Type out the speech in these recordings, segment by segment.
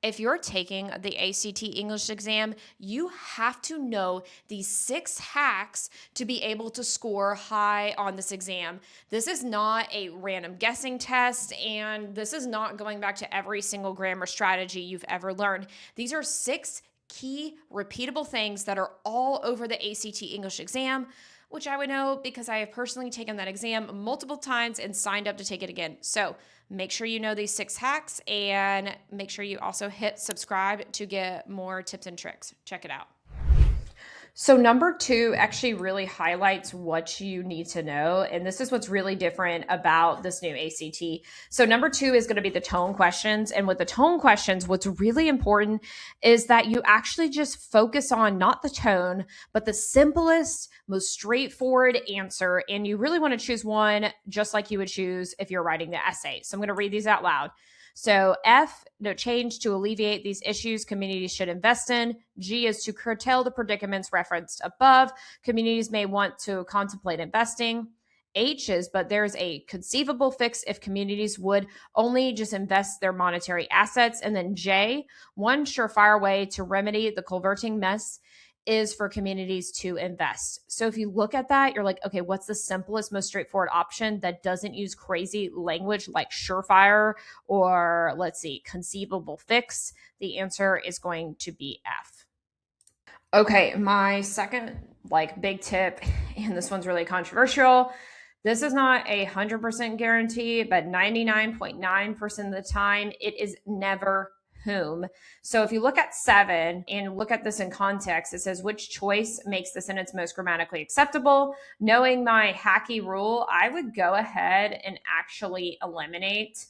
if you're taking the ACT English exam, you have to know these 6 hacks to be able to score high on this exam. This is not a random guessing test, and this is not going back to every single grammar strategy you've ever learned. These are 6 key repeatable things that are all over the ACT English exam, which I would know because I have personally taken that exam multiple times and signed up to take it again. So make sure you know these 6 hacks, and make sure you also hit subscribe to get more tips and tricks. Check it out. So number 2 actually really highlights what you need to know. And this is what's really different about this new ACT. So number 2 is going to be the tone questions. And with the tone questions, what's really important is that you actually just focus on not the tone, but the simplest, most straightforward answer. And you really want to choose one just like you would choose if you're writing the essay. So I'm going to read these out loud. So F, no change to alleviate these issues communities should invest in. G is to curtail the predicaments referenced above. Communities may want to contemplate investing. H is, but there's a conceivable fix if communities would only just invest their monetary assets. And then J, one surefire way to remedy the culverting mess is for communities to invest. So if you look at that, you're like, okay, what's the simplest, most straightforward option that doesn't use crazy language like surefire or, let's see, conceivable fix? The answer is going to be F. Okay, my second big tip, and this one's really controversial. This is not 100% guarantee, but 99.9% of the time, it is never whom. So if you look at 7 and look at this in context, it says which choice makes the sentence most grammatically acceptable. Knowing my hacky rule, I would go ahead and actually eliminate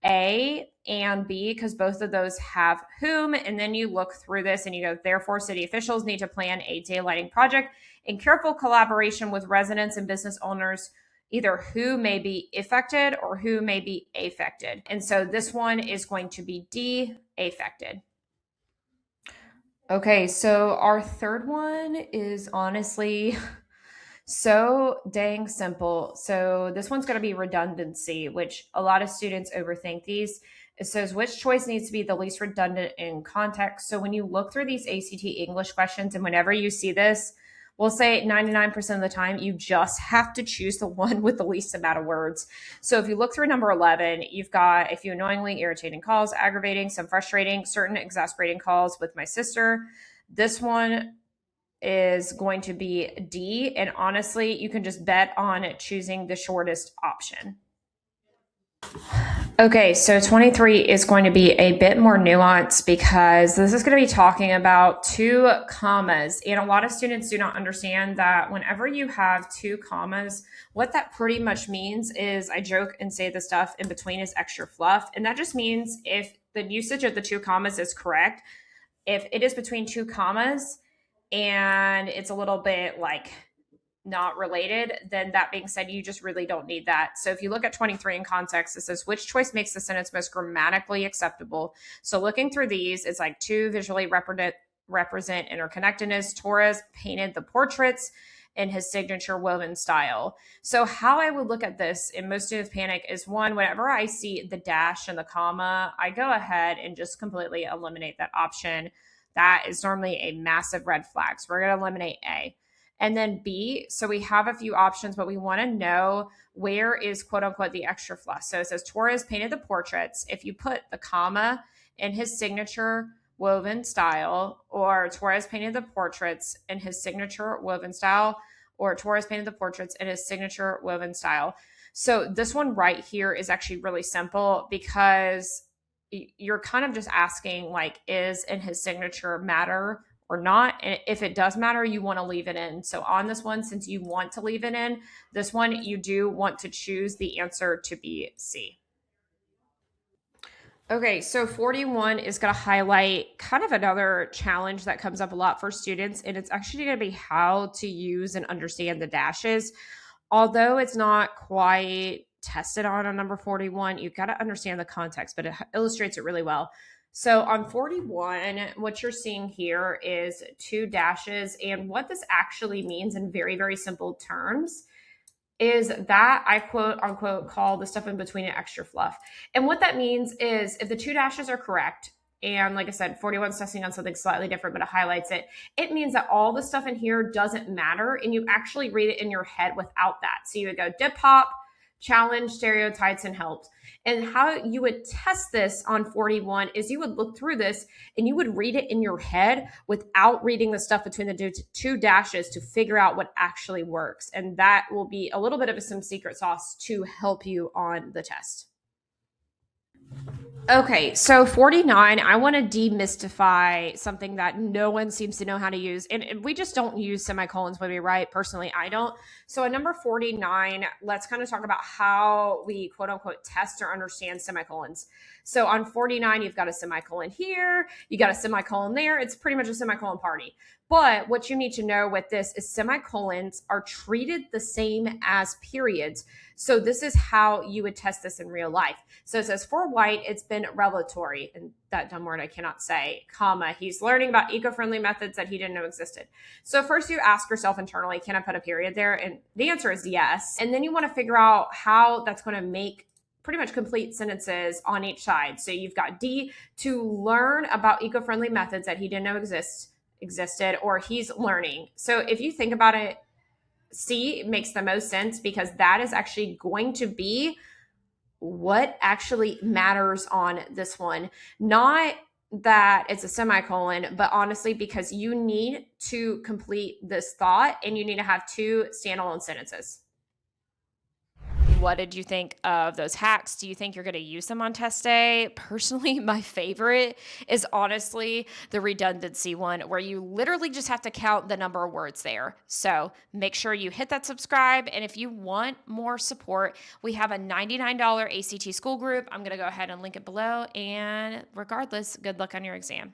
A and B because both of those have whom. And then you look through this and you go, therefore, city officials need to plan a daylighting project in careful collaboration with residents and business owners, either who may be affected or who may be affected. And so this one is going to be D, affected. Okay, so our third one is honestly so dang simple. So this one's going to be redundancy, which a lot of students overthink these. It says which choice needs to be the least redundant in context. So when you look through these ACT English questions, and whenever you see this, we'll say 99% of the time, you just have to choose the one with the least amount of words. So if you look through number 11, you've got a few annoyingly irritating calls, aggravating, some frustrating, certain exasperating calls with my sister. This one is going to be D. And honestly, you can just bet on choosing the shortest option. Okay, so 23 is going to be a bit more nuanced because this is going to be talking about 2 commas. And a lot of students do not understand that whenever you have 2 commas, what that pretty much means is, I joke and say the stuff in between is extra fluff. And that just means if the usage of the 2 commas is correct, if it is between 2 commas and it's a little bit not related, then that being said, you just really don't need that. So if you look at 23 in context, it says which choice makes the sentence most grammatically acceptable. So looking through these, it's like 2 visually represent interconnectedness. Torres painted the portraits in his signature woven style. So how I would look at this, and most students panic, is 1, whenever I see the dash and the comma, I go ahead and just completely eliminate that option. That is normally a massive red flag. So we're going to eliminate A. And then B, so we have a few options, but we want to know where is quote unquote the extra fluff. So it says Torres painted the portraits. If you put the comma in his signature woven style, or Torres painted the portraits in his signature woven style, or Torres painted the portraits in his signature woven style. So this one right here is actually really simple because you're kind of just asking is in his signature matter or not? And if it does matter, you want to leave it in. So on this one, since you want to leave it in, this one, you do want to choose the answer to be C. Okay, so 41 is going to highlight kind of another challenge that comes up a lot for students, and it's actually going to be how to use and understand the dashes. Although it's not quite tested on number 41, you've got to understand the context, but it illustrates it really well. So on 41, what you're seeing here is 2 dashes. And what this actually means in very, very simple terms is that I quote unquote call the stuff in between it extra fluff. And what that means is if the 2 dashes are correct and like I said, 41 is testing on something slightly different, but it highlights it. It means that all the stuff in here doesn't matter, and you actually read it in your head without that. So you would go dip hop, challenge, stereotypes, and helps. And how you would test this on 41 is you would look through this and you would read it in your head without reading the stuff between the two dashes to figure out what actually works. And that will be a little bit of some secret sauce to help you on the test. Okay, so 49, I want to demystify something that no one seems to know how to use. And we just don't use semicolons when we write. Personally, I don't. So at number 49, let's kind of talk about how we quote unquote test or understand semicolons. So on 49, you've got a semicolon here, you got a semicolon there. It's pretty much a semicolon party. But what you need to know with this is semicolons are treated the same as periods. So this is how you would test this in real life. So it says for White, it's been revelatory, and that dumb word I cannot say, comma, he's learning about eco-friendly methods that he didn't know existed. So first you ask yourself internally, can I put a period there? And the answer is yes. And then you want to figure out how that's going to make pretty much complete sentences on each side. So you've got D, to learn about eco-friendly methods that he didn't know existed, or he's learning. So if you think about it, C makes the most sense because that is actually going to be what actually matters on this one. Not that it's a semicolon, but honestly, because you need to complete this thought and you need to have two standalone sentences. What did you think of those hacks? Do you think you're going to use them on test day? Personally, my favorite is honestly the redundancy one, where you literally just have to count the number of words there. So make sure you hit that subscribe. And if you want more support, we have a $99 ACT school group. I'm going to go ahead and link it below. And regardless, good luck on your exam.